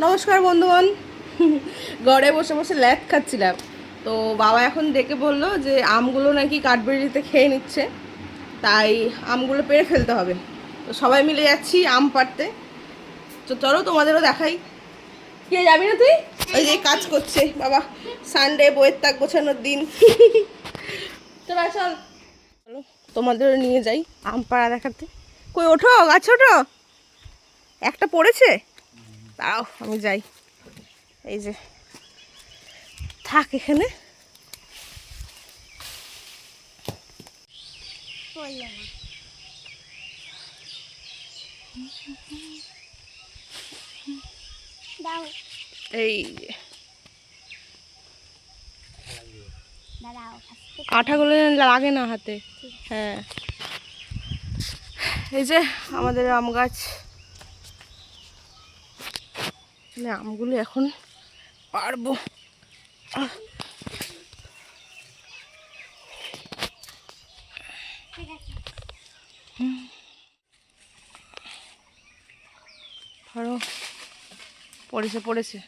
নমস্কার বন্ধুগণ। ঘরে বসে বসে ল্যাদ খাচ্ছিলাম, তো বাবা এখন ডেকে বললো যে আমগুলো নাকি কাঠবেড়িতে খেয়ে নিচ্ছে, তাই আমগুলো পেড়ে ফেলতে হবে। তো সবাই মিলে যাচ্ছি আম পাড়তে। তো চলো তোমাদেরও দেখাই। কে যাবি না তুই? ওই যে কাজ করছে বাবা, সানডে বইয়ের তাক গোছানোর দিন। চল চল চলো তোমাদেরও নিয়ে যাই আম পাড়া দেখাতে। কই ওঠো, গাছ ওঠো, একটা পড়েছে, তাও আমি যাই। এই যে থাক এখানে। এই আঠাগুলো লাগে না হাতে। হ্যাঁ, এই যে আমাদের আম গাছ, আমগুলো এখন পারবো। পড়েছে পড়েছে।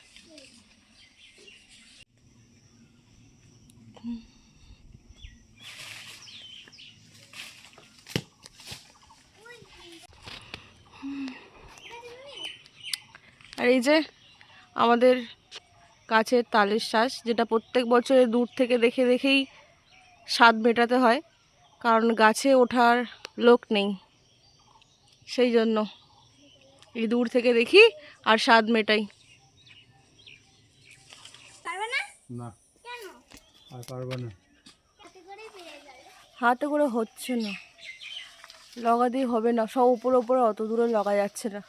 আর এই যে আমাদের গাছের তালের শ্বাস, যেটা প্রত্যেক বছরে দূর থেকে দেখে দেখেই স্বাদ মেটাতে হয়, কারণ গাছে ওঠার লোক নেই, সেই জন্য এই দূর থেকে দেখি আর স্বাদ মেটাই। হাতে করে হচ্ছে না, লগা দিয়ে হবে না, সব উপরে উপরে অত দূরে লগা যাচ্ছে না।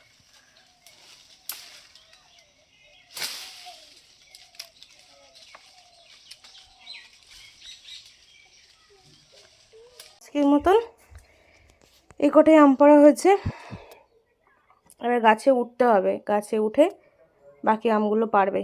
আজকের মতন এই কটাই আম পাড়া হয়েছে। এবার গাছে উঠতে হবে, গাছে উঠে বাকি আমগুলো পারবে।